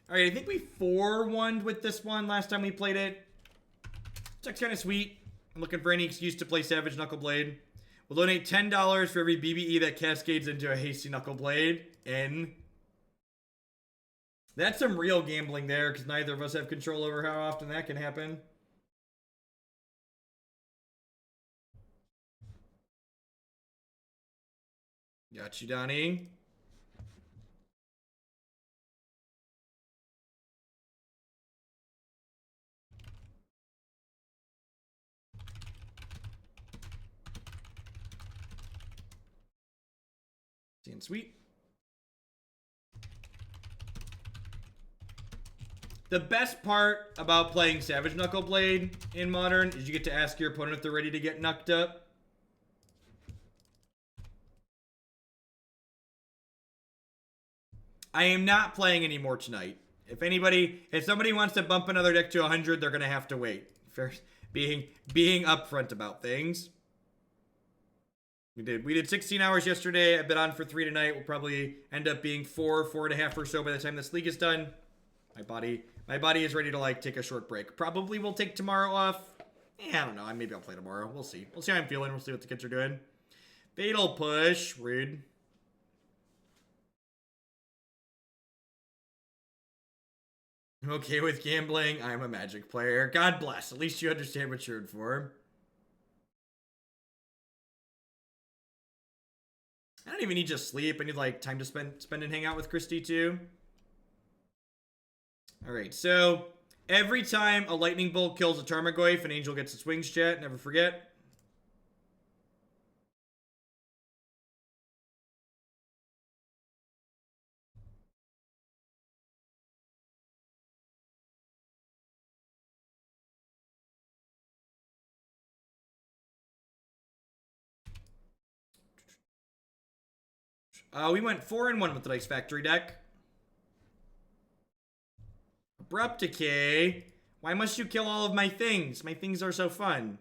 Alright, I think we 4-1'd with this one last time we played it. That's kind of sweet. I'm looking for any excuse to play Savage Knuckleblade. We'll donate $10 for every BBE that cascades into a hasty Knuckleblade. N. That's some real gambling there, because neither of us have control over how often that can happen. Got you, Donnie. Seeing sweet. The best part about playing Savage Knuckleblade in Modern is you get to ask your opponent if they're ready to get knucked up. I am not playing anymore tonight. If somebody wants to bump another deck to 100, they're going to have to wait. First, being upfront about things. We did 16 hours yesterday. I've been on for 3 tonight. We'll probably end up being 4.5 or so by the time this league is done. My body is ready to like take a short break. Probably will take tomorrow off. I don't know. Maybe I'll play tomorrow. We'll see. We'll see how I'm feeling. We'll see what the kids are doing. Fatal push. Rude. I'm okay with gambling. I'm a Magic player. God bless. At least you understand what you're in for. I don't even need to sleep. I need like time to spend and hang out with Christy too. Alright, so every time a lightning bolt kills a Tarmogoyf, an angel gets its wings, chat. Never forget. We went 4-1 with the Dice Factory deck. Abrupt Decay. Why must you kill all of my things? My things are so fun.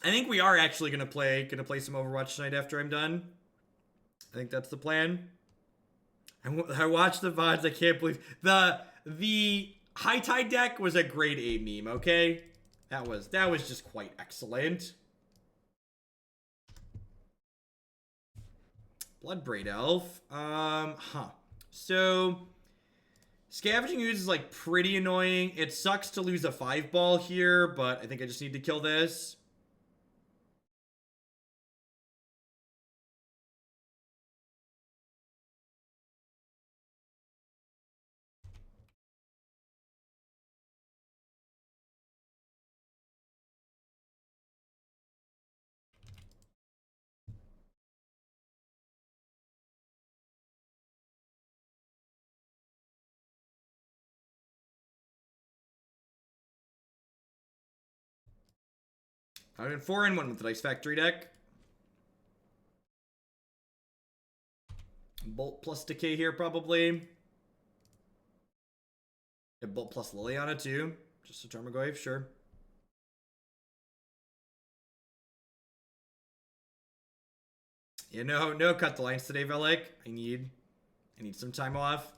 I think we are actually gonna play some Overwatch tonight after I'm done. I think that's the plan. I watched the VODs. I can't believe the High Tide deck was a grade A meme. Okay, that was just quite excellent. Bloodbraid Elf. So Scavenging Ooze is like pretty annoying. It sucks to lose a 5-ball here, but I think I just need to kill this. I went 4-1 with the Dice Factory deck. Bolt plus Decay here, probably. Yeah, Bolt plus Liliana, too. Just a Tarmogoyf, sure. Yeah, no cut the lines today, Velik. I need some time off.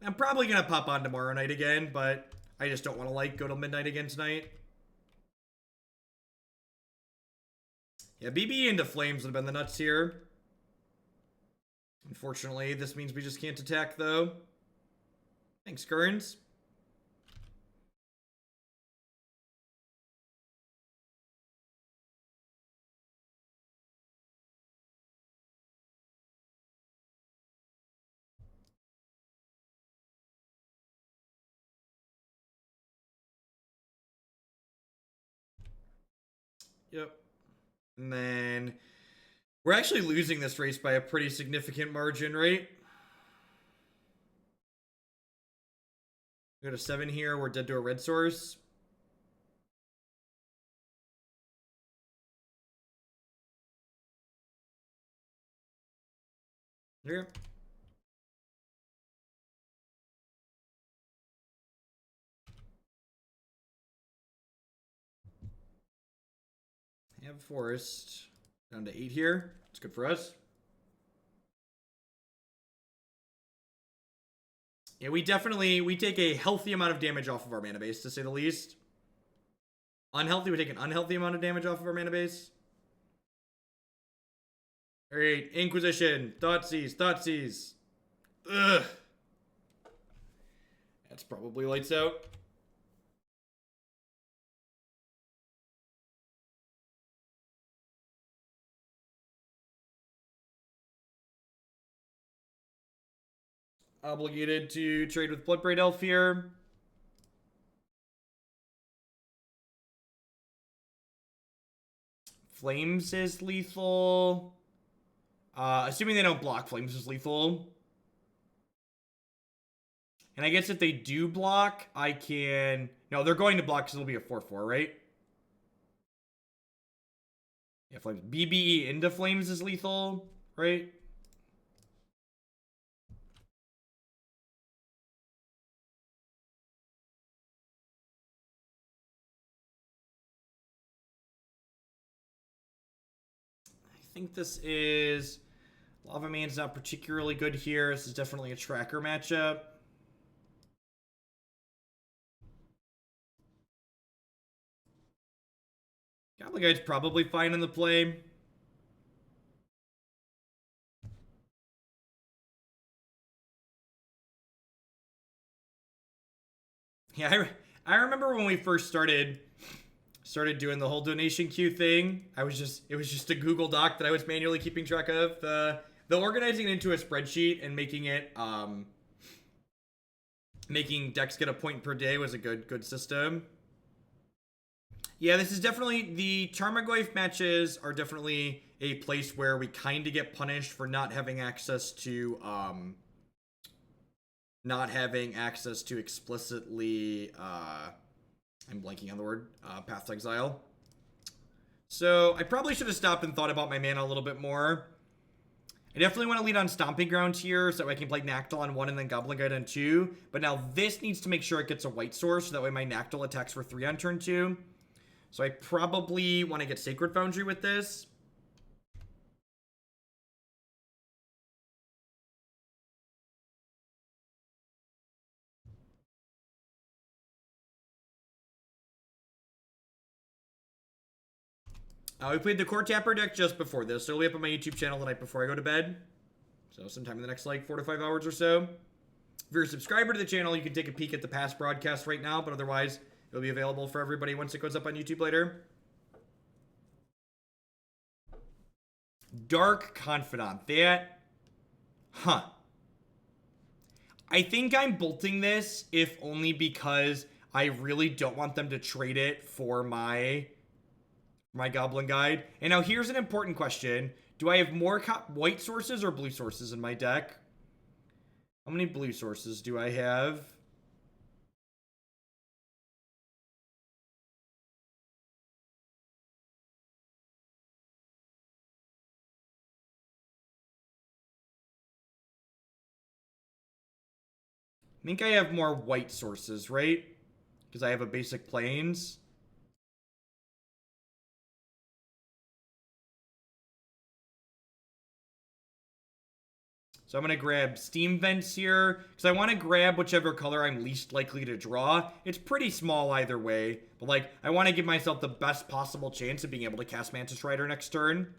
I'm probably gonna pop on tomorrow night again, but I just don't want to like go till midnight again tonight. Yeah, BB into Flames would have been the nuts here. Unfortunately, this means we just can't attack, though. Thanks, Kearns. Yep. And then we're actually losing this race by a pretty significant margin, right? We go to 7 here. We're dead to a red source. Here. Have forest. Down to 8 here. It's good for us. Yeah, we take a healthy amount of damage off of our mana base, to say the least. Unhealthy, we take an unhealthy amount of damage off of our mana base. Alright, Inquisition. Thoughtseize. Ugh. That's probably lights out. Obligated to trade with Bloodbraid Elf here. Flames is lethal. Assuming they don't block, Flames is lethal. And I guess if they do block, I can... No, they're going to block because it'll be a 4-4, right? Yeah, Flames. BBE into Flames is lethal, right? I think this is... Lavaman's not particularly good here. This is definitely a tracker matchup. Goblin Guide's probably fine in the play. Yeah, I remember when we first started doing the whole donation queue thing. It was just a Google Doc that I was manually keeping track of. The organizing it into a spreadsheet and making it making decks get a point per day was a good system. Yeah, this is definitely... The Tarmogoyf matches are definitely a place where we kind of get punished for not having access to... explicitly... I'm blanking on the word. Path to Exile. So, I probably should have stopped and thought about my mana a little bit more. I definitely want to lead on Stomping Ground here, so that way I can play Nacatl on 1 and then Goblin Guide on 2. But now this needs to make sure it gets a white source, so that way my Nacatl attacks for 3 on turn 2. So I probably want to get Sacred Foundry with this. We played the Core Tapper deck just before this, so it'll be up on my YouTube channel the night before I go to bed. So sometime in the next, like, 4 to 5 hours or so. If you're a subscriber to the channel, you can take a peek at the past broadcast right now, but otherwise, it'll be available for everybody once it goes up on YouTube later. Dark Confidant. That... Huh. I think I'm bolting this, if only because I really don't want them to trade it for my Goblin Guide. And now here's an important question. Do I have more white sources or blue sources in my deck? How many blue sources do I have? I think I have more white sources, right? Because I have a basic plains. So I'm going to grab Steam Vents here, because I want to grab whichever color I'm least likely to draw. It's pretty small either way, but like, I want to give myself the best possible chance of being able to cast Mantis Rider next turn.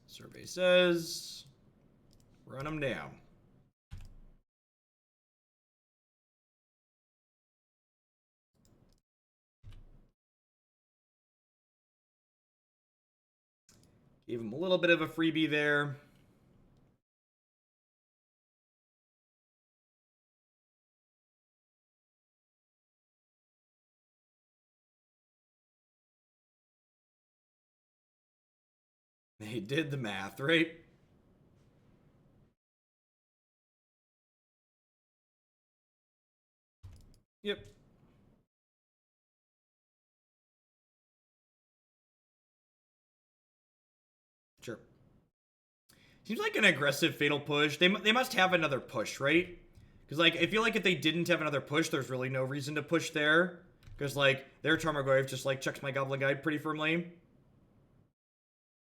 Survey says, run them down. Gave him a little bit of a freebie there. They did the math, right? Yep. Sure. Seems like an aggressive fatal push. They must have another push, right? Because, like, I feel like if they didn't have another push, there's really no reason to push there. Because, like, their Tarmogoyf just, like, checks my Goblin Guide pretty firmly.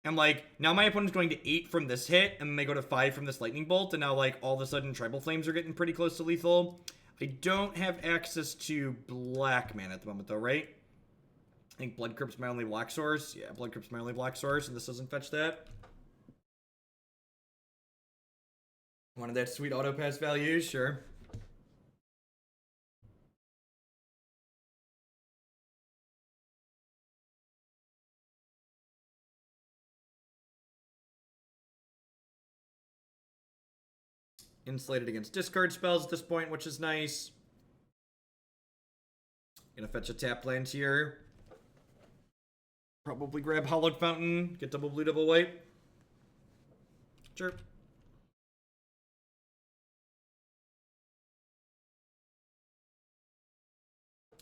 And, like, now my opponent's going to 8 from this hit, and then they go to 5 from this Lightning Bolt, and now, like, all of a sudden Tribal Flames are getting pretty close to lethal. I don't have access to black mana at the moment, though, right? I think Blood Crypt's my only black source. Yeah, Blood Crypt's my only black source, and this doesn't fetch that. Wanted that sweet auto pass value, sure. Insulated against discard spells at this point, which is nice. Gonna fetch a tap land here. Probably grab Hallowed Fountain, get double blue, double white. Sure.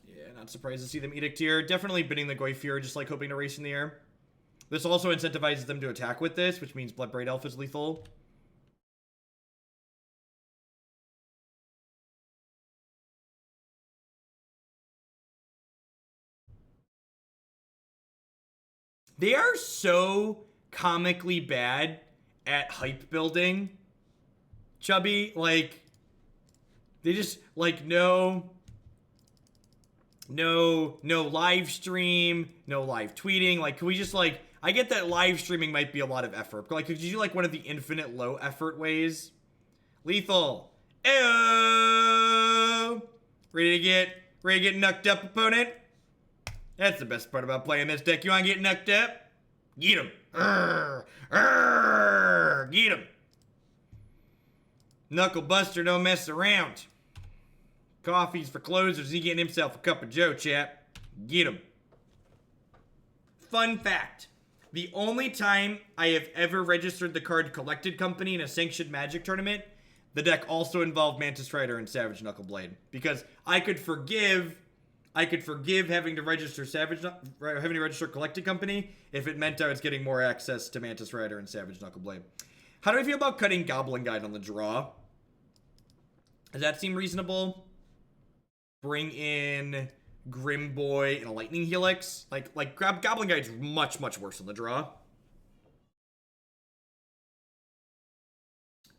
Yeah, not surprised to see them Edict here. Definitely bidding the Goyf here, just like hoping to race in the air. This also incentivizes them to attack with this, which means Bloodbraid Elf is lethal. They are so comically bad at hype building. Chubby, like, they just, like, no live stream, no live tweeting. Like, can we just, like, I get that live streaming might be a lot of effort. But, like, could you do, like, one of the infinite low effort ways? Lethal. Ayo! Ready to get knucked up, opponent? That's the best part about playing this deck. You want to get knucked up? Get him. Get him. Knuckle Buster don't mess around. Coffee's for closers. He getting himself a cup of joe, chap. Get him. Fun fact. The only time I have ever registered the card Collected Company in a sanctioned Magic tournament, the deck also involved Mantis Rider and Savage Knuckleblade. Because I could forgive having to register Collected Company if it meant I was getting more access to Mantis Rider and Savage Knuckleblade. How do I feel about cutting Goblin Guide on the draw? Does that seem reasonable? Bring in Grim Boy and a Lightning Helix. Like Goblin Guide's much, much worse on the draw.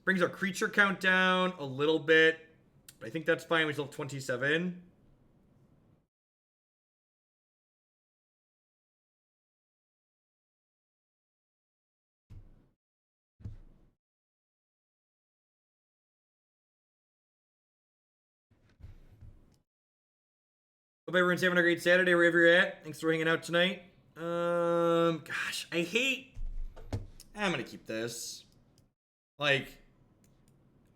Brings our creature count down a little bit. But I think that's fine. We still have 27. Hope everyone's having a great Saturday wherever you're at. Thanks for hanging out tonight. Gosh, I'm gonna keep this. Like,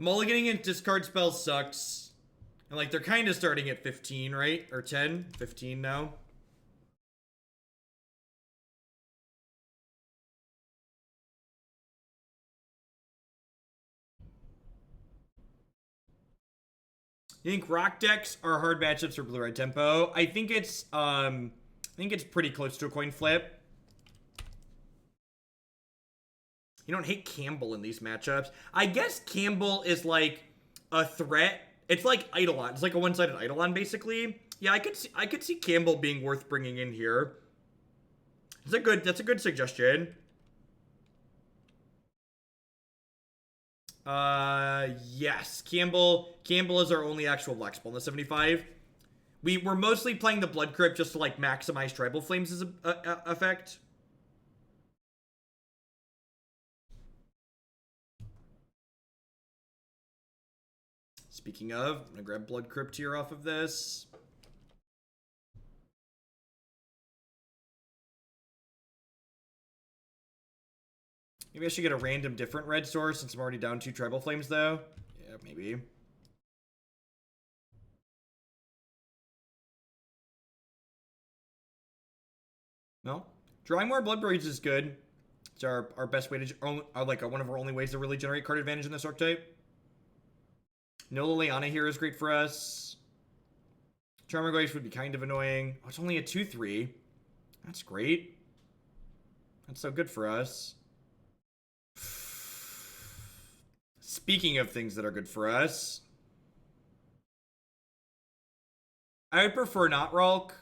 mulliganing and discard spells sucks. And, like, they're kind of starting at 15, right? Or 10? 15 now. You think rock decks are hard matchups for blue-red tempo? I think it's pretty close to a coin flip. You don't hate Kambal in these matchups. I guess Kambal is like a threat. It's like Eidolon. It's like a one-sided Eidolon, basically. Yeah, I could see Kambal being worth bringing in here. That's a good suggestion. Yes. Kambal is our only actual black spell in the 75. We're mostly playing the Blood Crypt just to, like, maximize Tribal Flames' effect. Speaking of, I'm gonna grab Blood Crypt here off of this. Maybe I should get a random different red source since I'm already down 2 Tribal Flames, though. Yeah, maybe. No? Drawing more Bloodbraids is good. It's our best way to... one of our only ways to really generate card advantage in this archetype. No Liliana here is great for us. Tarmogoyf would be kind of annoying. Oh, it's only a 2/3. That's great. That's so good for us. Speaking of things that are good for us, I would prefer not Ralk.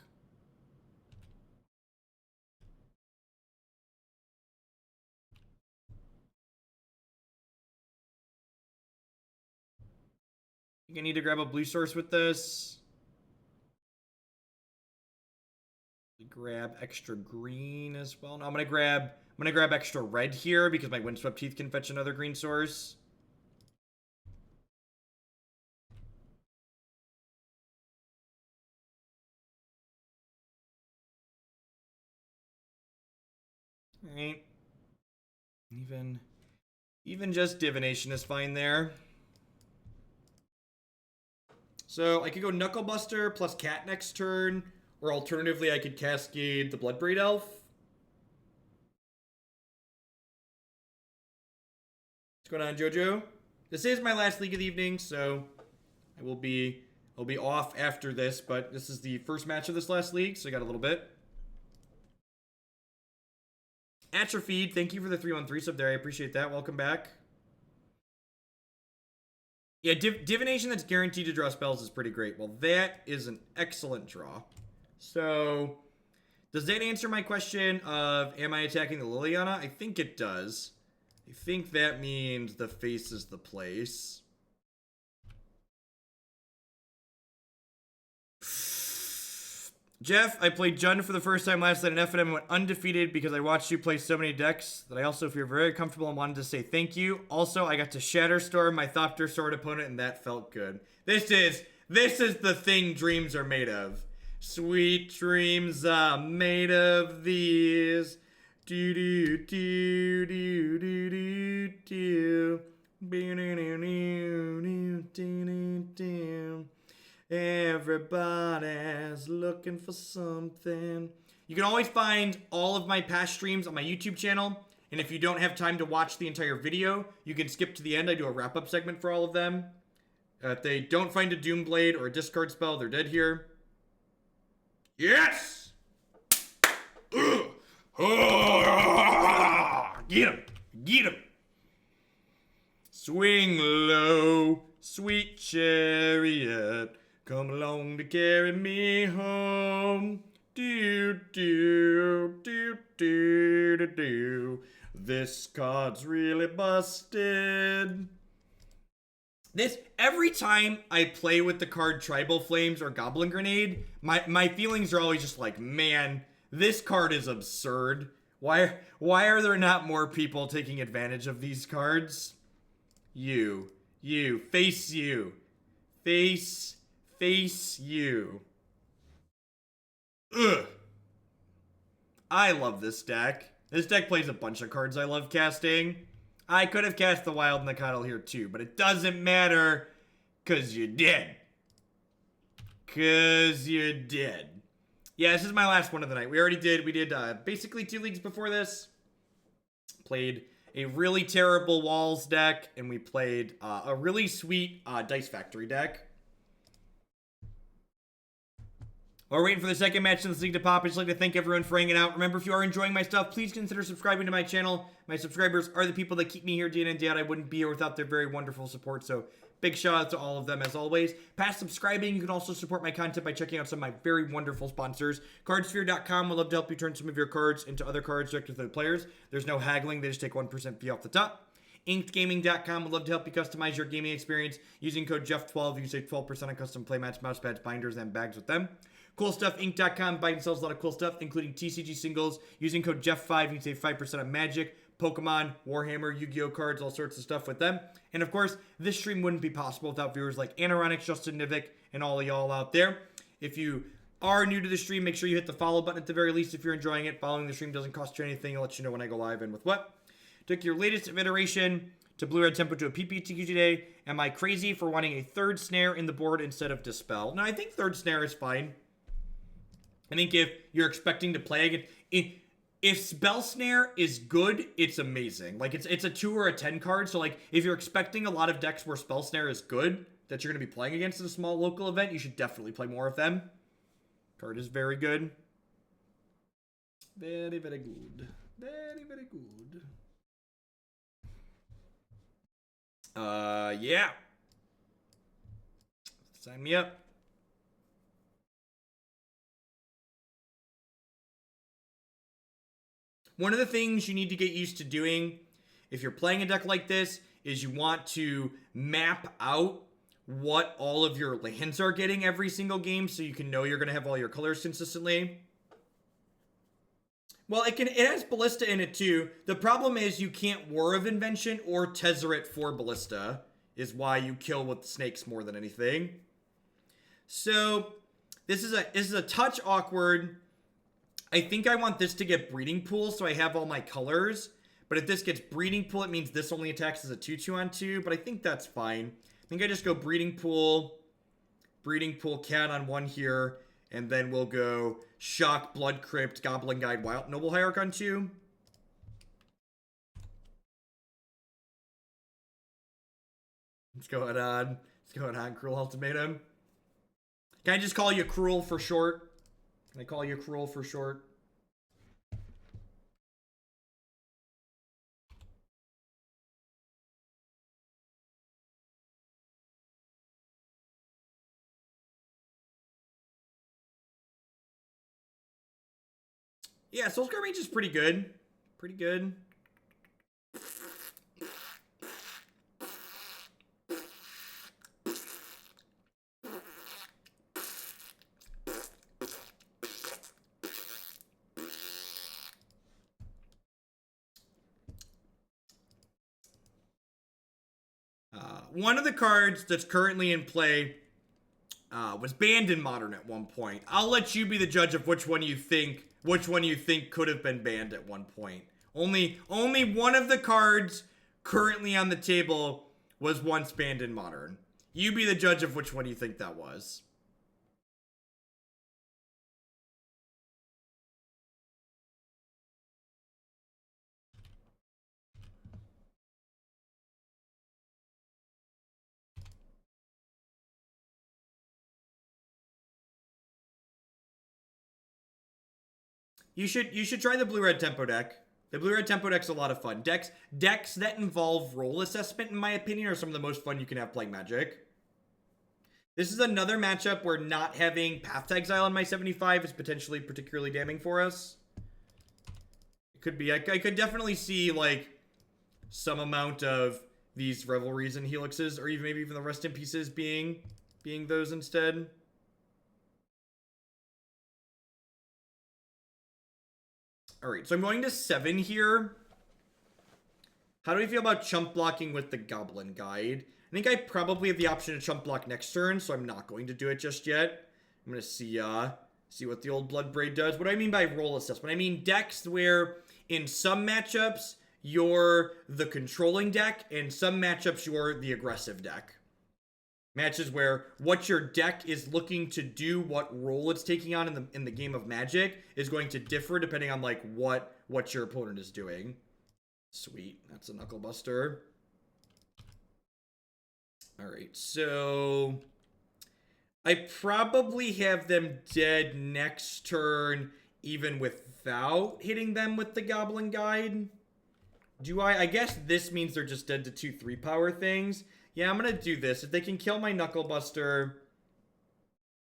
think I need to grab a blue source with this. Grab extra green as well. No, I'm gonna grab extra red here because my Windswept Heath can fetch another green source. Alright. Even just divination is fine there. So I could go Knucklebuster plus Cat next turn, or alternatively I could cascade the Bloodbraid Elf. What's going on, Jojo? This is my last League of the evening, so I'll be off after this, but this is the first match of this last league, so I got a little bit. Atrophied, thank you for the 313 sub there. I appreciate that. Welcome back. Yeah, divination that's guaranteed to draw spells is pretty great. Well, that is an excellent draw. So, does that answer my question of am I attacking the Liliana? I think it does. I think that means the face is the place. Jeff, I played Jund for the first time last night in FNM and went undefeated because I watched you play so many decks that I also feel very comfortable and wanted to say thank you. Also, I got to Shatterstorm my Thopter Sword opponent and that felt good. This is the thing dreams are made of. Sweet dreams are made of these. Do do do do do do do. Everybody's looking for something. You can always find all of my past streams on my YouTube channel. And if you don't have time to watch the entire video, you can skip to the end. I do a wrap-up segment for all of them. If they don't find a Doomblade or a discard spell, they're dead here. Yes! Get him! Get him! Swing low, sweet chariot. Come along to carry me home. Do, do, do, do, do, do. This card's really busted. Every time I play with the card Tribal Flames or Goblin Grenade, my feelings are always just like, man, this card is absurd. Why are there not more people taking advantage of these cards? You, face you. Face you. Ugh. I love this deck. This deck plays a bunch of cards I love casting. I could have cast the Wild Nacatl here too, but it doesn't matter, cause you're dead. Cause you're dead. Yeah, this is my last one of the night. We did basically 2 leagues before this. Played a really terrible Walls deck, and we played a really sweet Dice Factory deck. While we're waiting for the second match in this league to pop, I'd just like to thank everyone for hanging out. Remember, if you are enjoying my stuff, please consider subscribing to my channel. My subscribers are the people that keep me here day in and day out. I wouldn't be here without their very wonderful support, so big shout out to all of them as always. Past subscribing, you can also support my content by checking out some of my very wonderful sponsors. Cardsphere.com would love to help you turn some of your cards into other cards directed to the players. There's no haggling, they just take 1% fee off the top. InkedGaming.com would love to help you customize your gaming experience. Using code Jeff12, you can save 12% on custom playmats, mousepads, binders, and bags with them. CoolStuffInc.com buys and sells a lot of cool stuff, including TCG singles. Using code Jeff5, you can save 5% on Magic, Pokemon, Warhammer, Yu-Gi-Oh cards, all sorts of stuff with them. And of course, this stream wouldn't be possible without viewers like Anaronix, Justin Nivik, and all of y'all out there. If you are new to the stream, make sure you hit the follow button at the very least if you're enjoying it. Following the stream doesn't cost you anything. I'll let you know when I go live and with what. Took your latest iteration to Blue Red Tempo to a PPTQ today. Am I crazy for wanting a third snare in the board instead of Dispel? No, I think third snare is fine. I think if you're expecting to play again, if Spell Snare is good, it's amazing. Like, it's a 2 or a 10 card, so like, if you're expecting a lot of decks where Spell Snare is good, that you're going to be playing against in a small local event, you should definitely play more of them. Card is very good. Very, very good. Very, very good. Yeah. Sign me up. One of the things you need to get used to doing if you're playing a deck like this is you want to map out what all of your lands are getting every single game, so you can know you're going to have all your colors consistently. Well, it has Ballista in it too. The problem is you can't War of Invention or Tezzeret for Ballista, is why you kill with snakes more than anything. So this is a touch awkward. I think I want this to get Breeding Pool, so I have all my colors. But if this gets Breeding Pool, it means this only attacks as a 2/2 on 2, but I think that's fine. I think I just go Breeding Pool, Cat on 1 here, and then we'll go Shock, Blood Crypt, Goblin Guide, Wild Noble Hierarch on 2. What's going on? What's going on, Cruel Ultimatum? Can I just call you Cruel for short? Can I call you Cruel for short? Yeah, Soulscar Mage is pretty good. Pretty good. One of the cards that's currently in play was banned in Modern at one point. I'll let you be the judge of which one you think could have been banned at one point. Only one of the cards currently on the table was once banned in Modern. You be the judge of which one you think that was. You should try the blue-red tempo deck. The blue-red tempo deck's a lot of fun. Decks that involve role assessment, in my opinion, are some of the most fun you can have playing Magic. This is another matchup where not having Path to Exile on my 75 is potentially particularly damning for us. It could be. I could definitely see, like, some amount of these Revelries and Helixes, or even maybe even the Rest in Pieces being those instead. Alright, so I'm going to 7 here. How do we feel about chump blocking with the Goblin Guide? I think I probably have the option to chump block next turn, so I'm not going to do it just yet. I'm going to see what the old Bloodbraid does. What do I mean by role assessment? I mean decks where in some matchups you're the controlling deck, and some matchups you're the aggressive deck. Matches where what your deck is looking to do, what role it's taking on in the game of Magic, is going to differ depending on like what your opponent is doing. Sweet, that's a Knuckle Buster. All right, so I probably have them dead next turn, even without hitting them with the Goblin Guide. Do I? I guess this means they're just dead to 2/3 power things. Yeah, I'm going to do this. If they can kill my Knuckle Buster,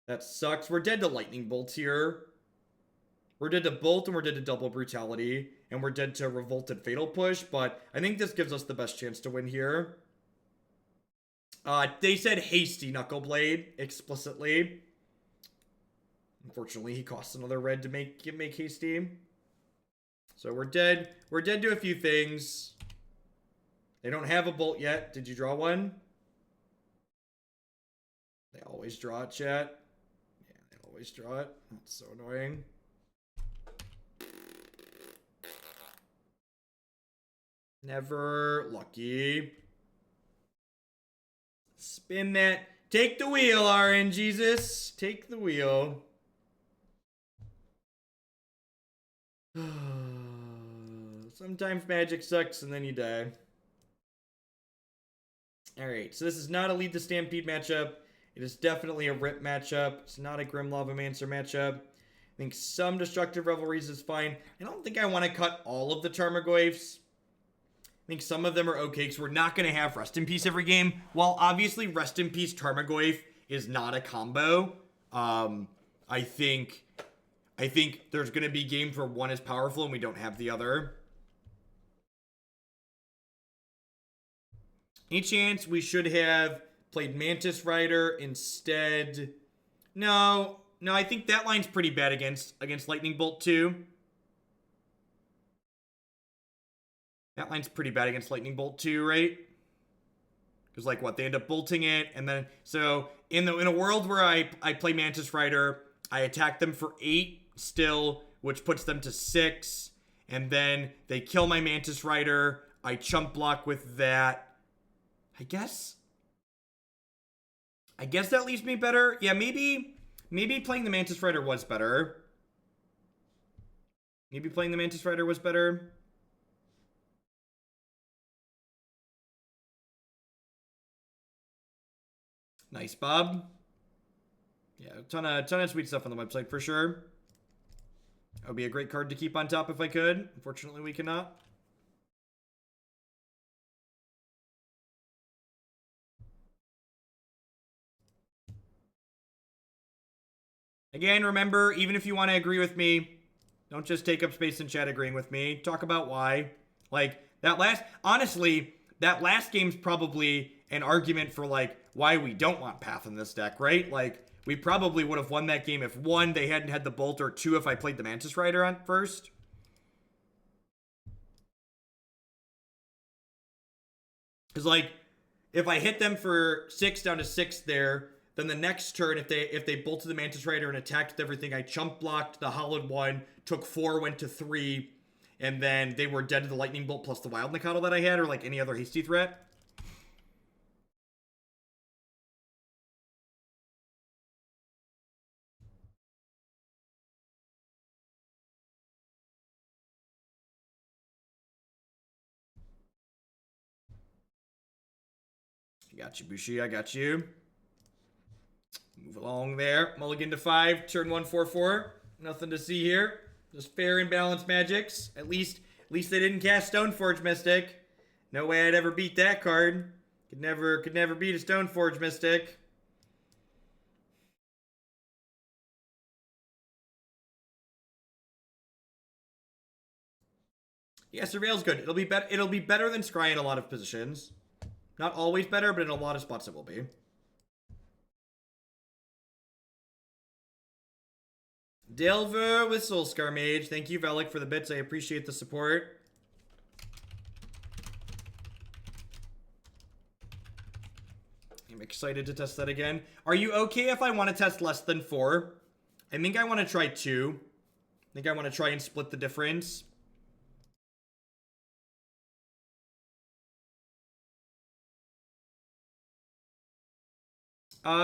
that sucks. We're dead to Lightning Bolt here. We're dead to Bolt, and we're dead to Double Brutality. And we're dead to Revolted Fatal Push, but I think this gives us the best chance to win here. They said Hasty Knuckleblade, explicitly. Unfortunately, he costs another red to make Hasty. So we're dead. We're dead to a few things. They don't have a Bolt yet. Did you draw one? They always draw it, chat. Yeah, they always draw it. That's so annoying. Never lucky. Spin that. Take the wheel, RN Jesus. Take the wheel. Sometimes Magic sucks and then you die. Alright, so this is not a Lead the Stampede matchup. It is definitely a Rip matchup. It's not a Grim Lavamancer matchup. I think some Destructive Revelries is fine. I don't think I want to cut all of the Tarmogoyfs. I think some of them are okay because we're not going to have Rest in Peace every game. While obviously Rest in Peace Tarmogoyf is not a combo, I think there's going to be games where one is powerful and we don't have the other. Any chance we should have played Mantis Rider instead. No, I think that line's pretty bad against Lightning Bolt too. That line's pretty bad against Lightning Bolt too, right? Because like what, they end up bolting it, and then so in a world where I play Mantis Rider, I attack them for 8 still, which puts them to 6, and then they kill my Mantis Rider. I chump block with that. I guess that leaves me better. Yeah, maybe playing the Mantis Rider was better. Maybe playing the Mantis Rider was better. Nice, Bob. Yeah, a ton of sweet stuff on the website for sure. That would be a great card to keep on top if I could. Unfortunately, we cannot. Again, remember, even if you want to agree with me, don't just take up space in chat agreeing with me. Talk about why. Like, honestly, that last game's probably an argument for, like, why we don't want Path in this deck, right? Like, we probably would have won that game if, 1, they hadn't had the Bolt, or 2, if I played the Mantis Rider on first. Because, like, if I hit them for 6 down to 6 there, then the next turn, if they bolted the Mantis Rider and attacked with everything, I chump blocked the Hallowed one, took 4, went to 3, and then they were dead to the Lightning Bolt plus the Wild Nacatl that I had, or like any other hasty threat. I got you, Bushi. I got you. Move along there. Mulligan to 5. Turn 1, 4/4. Nothing to see here. Just fair and balanced magics. At least they didn't cast Stoneforge Mystic. No way I'd ever beat that card. Could never beat a Stoneforge Mystic. Yeah, Surveil's good. It'll be better than Scry in a lot of positions. Not always better, but in a lot of spots it will be. Delver with Soulscar Mage. Thank you, Velik, for the bits. I appreciate the support. I'm excited to test that again. Are you okay if I want to test less than 4? I think I want to try 2. I think I want to try and split the difference.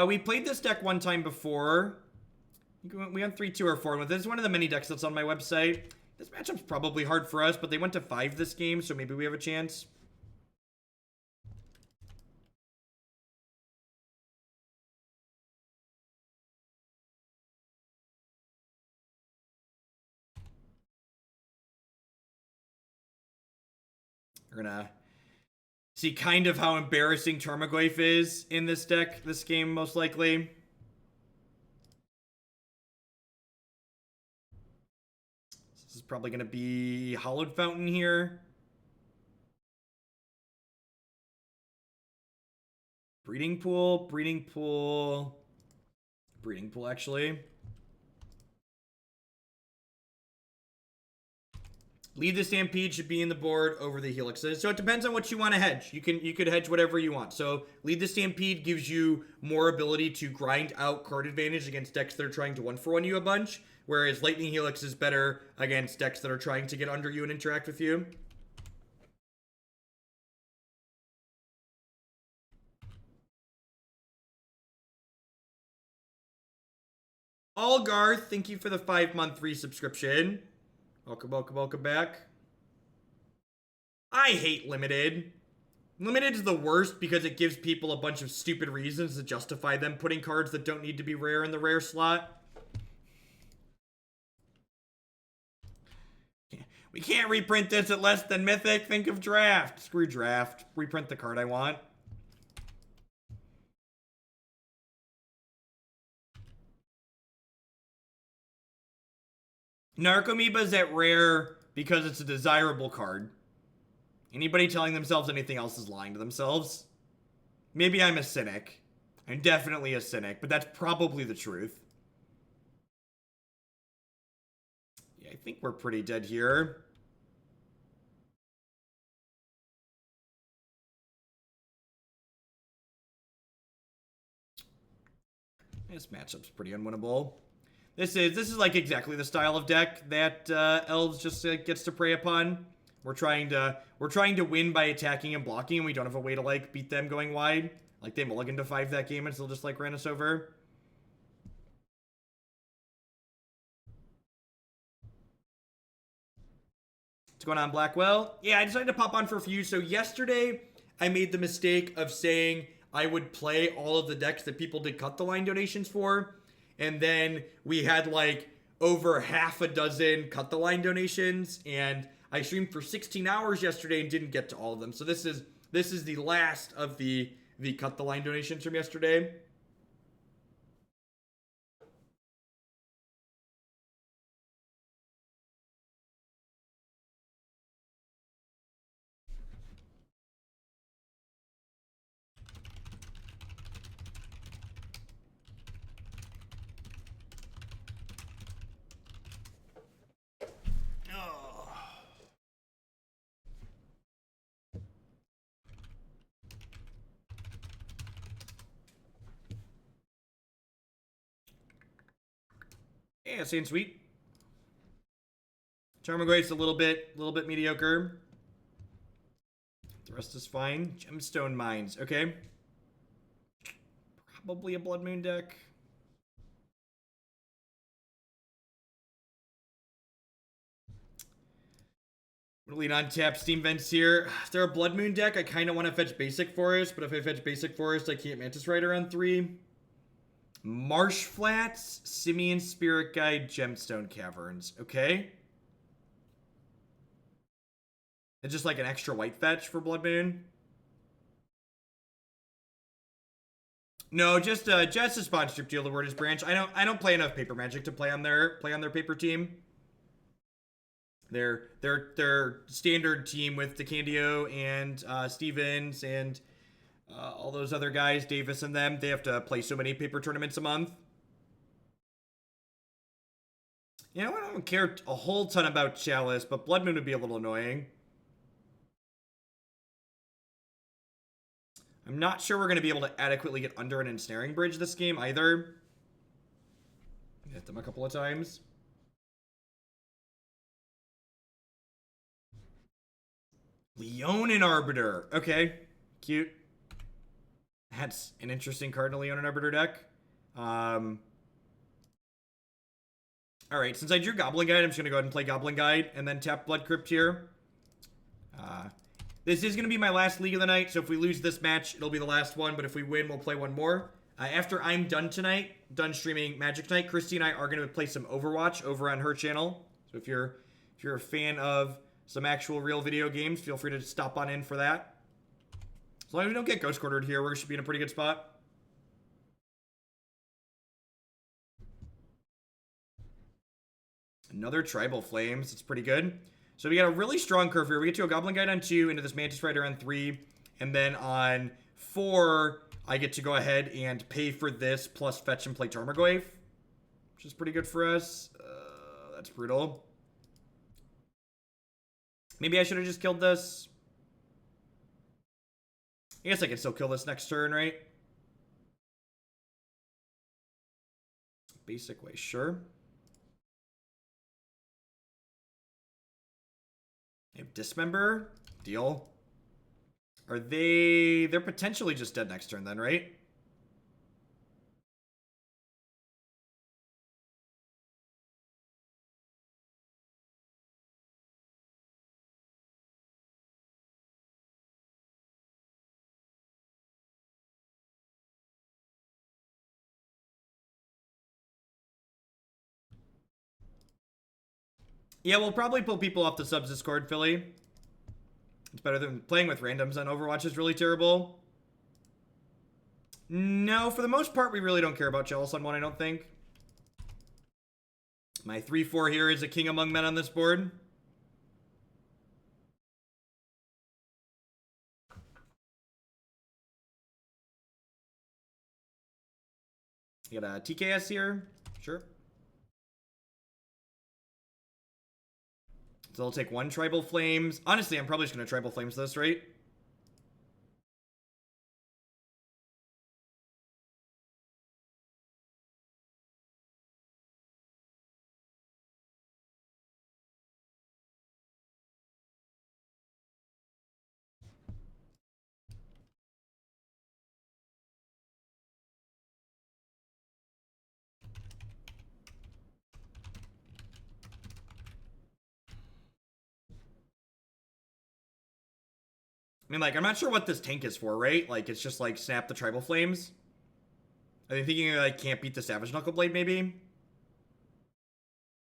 We played this deck one time before. We went 3, 2, or 4. This is one of the many decks that's on my website. This matchup's probably hard for us, but they went to 5 this game, so maybe we have a chance. We're gonna see kind of how embarrassing Tarmogoyf is in this deck, this game, most likely. This is probably going to be Hallowed Fountain here. Breeding Pool, actually. Lead the Stampede should be in the board over the Helixes. So it depends on what you want to hedge. You could hedge whatever you want. So Lead the Stampede gives you more ability to grind out card advantage against decks that are trying to 1-for-1 you a bunch. Whereas Lightning Helix is better against decks that are trying to get under you and interact with you. Allgarth, thank you for the 5-month resubscription. Welcome back. I hate Limited. Limited is the worst because it gives people a bunch of stupid reasons to justify them putting cards that don't need to be rare in the rare slot. We can't reprint this at less than Mythic. Think of Draft. Screw Draft. Reprint the card I want. Narcomoeba's at rare because it's a desirable card. Anybody telling themselves anything else is lying to themselves. Maybe I'm a cynic. I'm definitely a cynic, but that's probably the truth. Yeah, I think we're pretty dead here. This matchup's pretty unwinnable. This is like exactly the style of deck that Elves just gets to prey upon. We're trying to win by attacking and blocking, and we don't have a way to like beat them going wide. Like they mulliganed to 5 that game and still just like ran us over. What's going on, Blackwell? Yeah, I decided to pop on for a few. So yesterday, I made the mistake of saying I would play all of the decks that people did cut the line donations for. And then we had like over half a dozen cut the line donations. And I streamed for 16 hours yesterday and didn't get to all of them. So this is the last of the cut the line donations from yesterday. Yeah, seems sweet. Tarmogoyf's a little bit mediocre. The rest is fine. Gemstone Mines, okay. Probably a Blood Moon deck. Lead on tap Steam Vents here. If they're a Blood Moon deck, I kind of want to fetch Basic Forest, but if I fetch Basic Forest, I can't Mantis Rider on 3. Marsh Flats, Simian Spirit Guide, Gemstone Caverns. Okay. It's just like an extra white fetch for Blood Moon. No, just a Spawn Strip Deal the Word is Branch. I don't play enough Paper Magic to play on their paper team. Their standard team with DeCandio and Stevens and all those other guys, Davis and them, they have to play so many paper tournaments a month. You know, I don't care a whole ton about Chalice, but Blood Moon would be a little annoying. I'm not sure we're going to be able to adequately get under an Ensnaring Bridge this game either. Hit them a couple of times. Leonin Arbiter. Okay. Cute. That's an interesting card in a Leonin Arbiter deck. Alright, since I drew Goblin Guide, I'm just going to go ahead and play Goblin Guide and then tap Blood Crypt here. This is going to be my last League of the night, so if we lose this match, it'll be the last one, but if we win, we'll play one more. After I'm done tonight, done streaming Magic Night, Christy and I are going to play some Overwatch over on her channel. So if you're a fan of some actual real video games, feel free to stop on in for that. As long as we don't get Ghost Quartered here, we should be in a pretty good spot. Another Tribal Flames. It's pretty good. So we got a really strong curve here. We get to a Goblin Guide on 2, into this Mantis Rider on 3, and then on 4, I get to go ahead and pay for this, plus fetch and play Tarmogoyf, which is pretty good for us. That's brutal. Maybe I should have just killed this. I guess I can still kill this next turn, right? Basic way, sure. They have Dismember. Deal. Are they... They're potentially just dead next turn then, right? Yeah, we'll probably pull people off the subs Discord, Philly. It's better than playing with randoms on Overwatch is really terrible. No, for the most part, we really don't care about Chalice on 1, I don't think. My 3-4 here is a King Among Men on this board. You got a TKS here. Sure. So I'll take one Tribal Flames. Honestly, I'm probably just going to Tribal Flames this, right? I mean, like, I'm not sure what this tank is for, right? Like, it's just, like, snap the Tribal Flames. Are they thinking, like, can't beat the Savage Knuckleblade, maybe?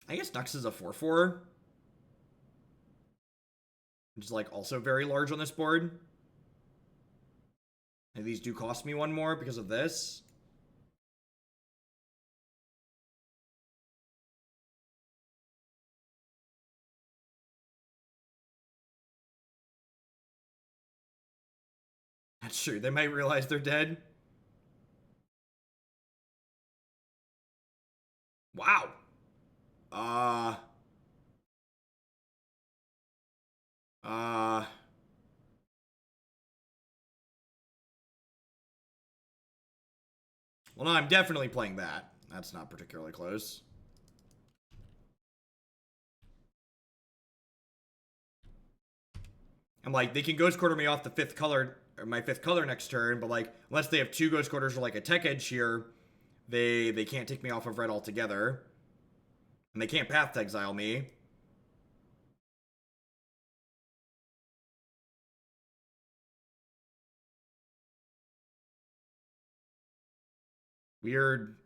I guess Nux is a 4/4. Which is, like, also very large on this board. And these do cost me one more because of this. That's true. They might realize they're dead. Wow. Well, no, I'm definitely playing that. That's not particularly close. I'm like, they can Ghost Quarter me off the fifth color, or my fifth color next turn, but like, unless they have two Ghost Quarters or like a Tech Edge here, they can't take me off of red altogether. And they can't Path to Exile me. Weird.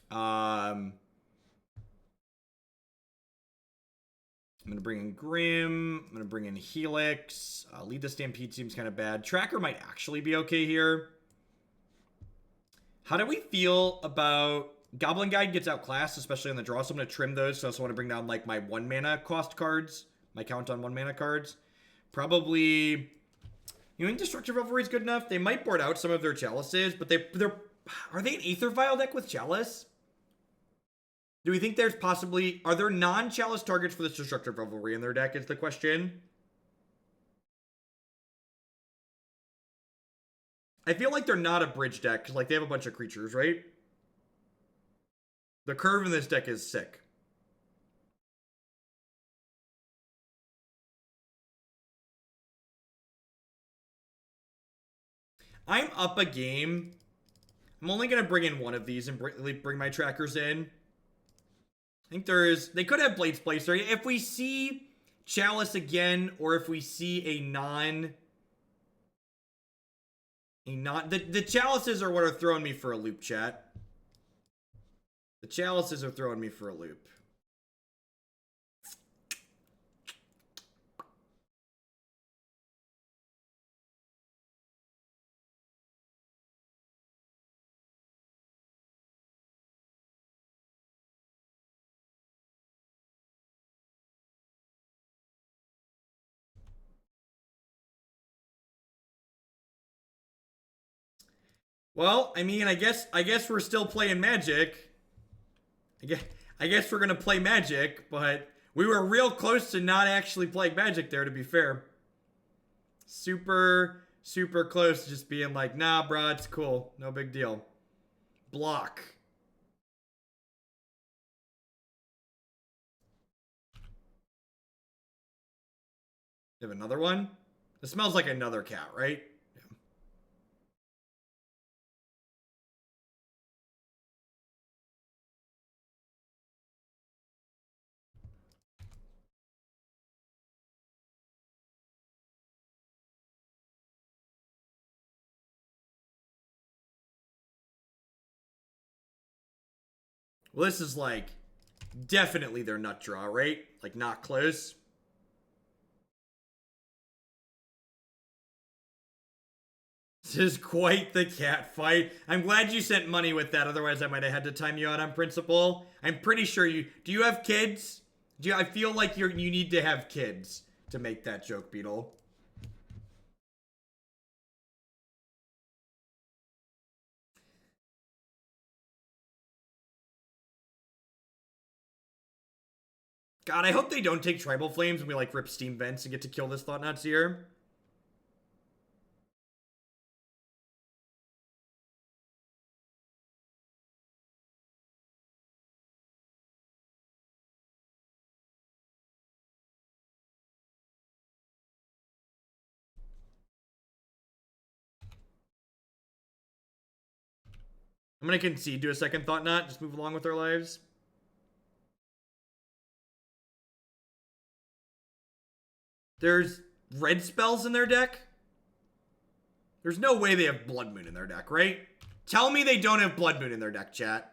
I'm going to bring in Grim. I'm going to bring in Helix. Lead the Stampede seems kind of bad. Tracker might actually be okay here. How do we feel about... Goblin Guide gets outclassed, especially on the draw, so I'm going to trim those. So I also want to bring down, like, my 1 mana cost cards. My count on 1 mana cards. Probably... You think Destructive Revelry is good enough? They might board out some of their Chalices, but they're... Are they an Aether Vial deck with Chalice? Do we think there's possibly... Are there non-Chalice targets for this Destructive Revelry in their deck is the question. I feel like they're not a bridge deck, because like, they have a bunch of creatures, right? The curve in this deck is sick. I'm up a game. I'm only going to bring in one of these and bring my trackers in. I think they could have Blades Placer. If we see Chalice again, or if we see a the Chalices are what are throwing me for a loop, chat. The Chalices are throwing me for a loop. Well, I mean, I guess we're still playing Magic. I guess we're gonna play Magic, but we were real close to not actually playing Magic there, to be fair. Super close to just being like, nah, bro, it's cool. No big deal. Block. You have another one? It smells like another cat, right? Yeah. Well, this is like definitely their nut draw, right? Like not close. This is quite the cat fight. I'm glad you sent money with that. Otherwise, I might have had to time you out on principle. I'm pretty sure you... Do you have kids? I feel like you need to have kids to make that joke, Beetle. God, I hope they don't take Tribal Flames and we, like, rip Steam Vents and get to kill this Thought-Knot Seer. I'm gonna concede to a second Thought-Knot. Just move along with our lives. There's red spells in their deck? There's no way they have Blood Moon in their deck, right? Tell me they don't have Blood Moon in their deck, chat.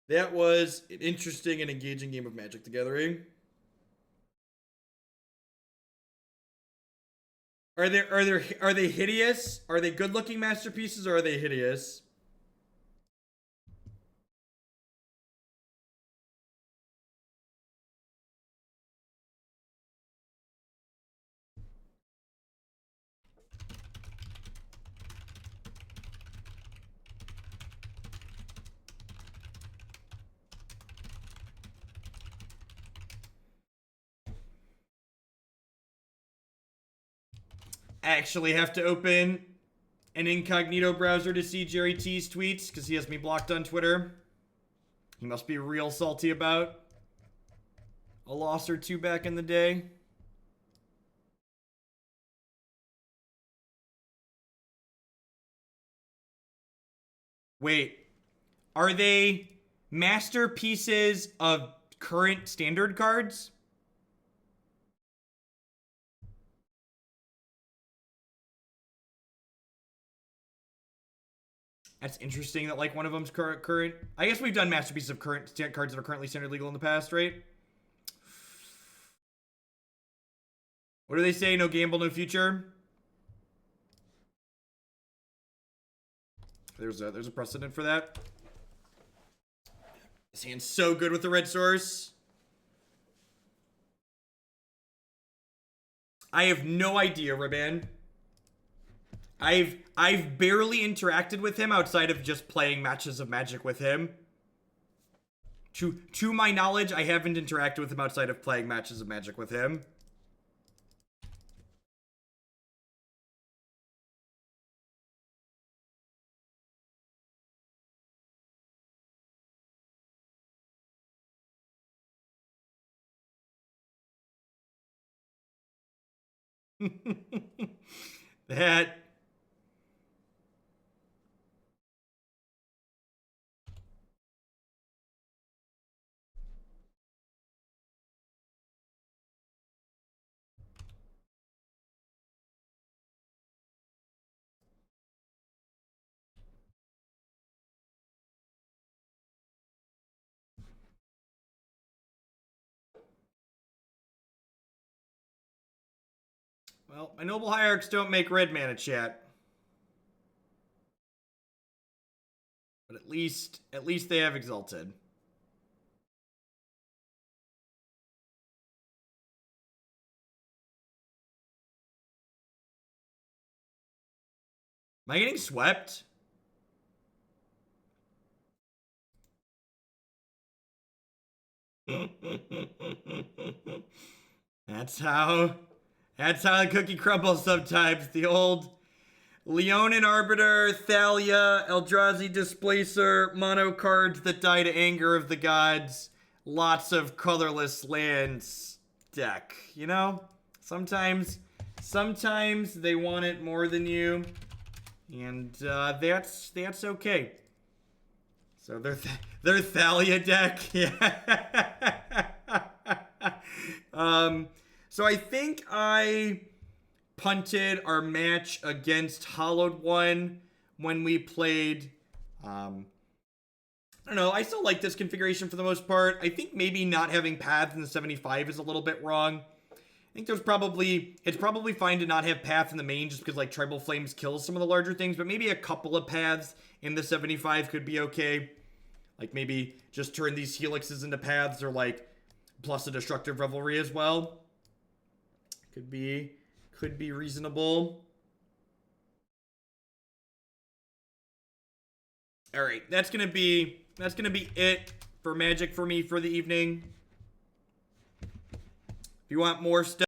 That was an interesting and engaging game of Magic the Gathering. Are they hideous? Are they good-looking masterpieces or are they hideous? Actually have to open an incognito browser to see Jerry T's tweets because he has me blocked on Twitter. He must be real salty about a loss or two back in the day. Wait, are they masterpieces of current standard cards? That's interesting that, like, one of them's current. I guess we've done masterpieces of current cards that are currently standard legal in the past, right? What do they say? No gamble, no future? There's a precedent for that. This hand's so good with the red source. I have no idea, Riban. I've barely interacted with him outside of just playing matches of Magic with him. To my knowledge, I haven't interacted with him outside of playing matches of Magic with him. That... Well, my Noble Hierarchs don't make red mana, chat. But at least they have Exalted. Am I getting swept? That's how the cookie crumbles sometimes. The old Leonin Arbiter, Thalia, Eldrazi Displacer, mono cards that die to anger of the gods, lots of colorless lands deck. You know? Sometimes they want it more than you. And that's okay. So their Thalia deck, yeah. So I think I punted our match against Hallowed One when we played. I don't know. I still like this configuration for the most part. I think maybe not having paths in the 75 is a little bit wrong. I think it's probably fine to not have path in the main just because, like, Tribal Flames kills some of the larger things, but maybe a couple of paths in the 75 could be okay. Like, maybe just turn these helixes into paths or, like, plus a Destructive Revelry as well. Could be reasonable. All right, that's gonna be it for Magic for me for the evening. If you want more stuff.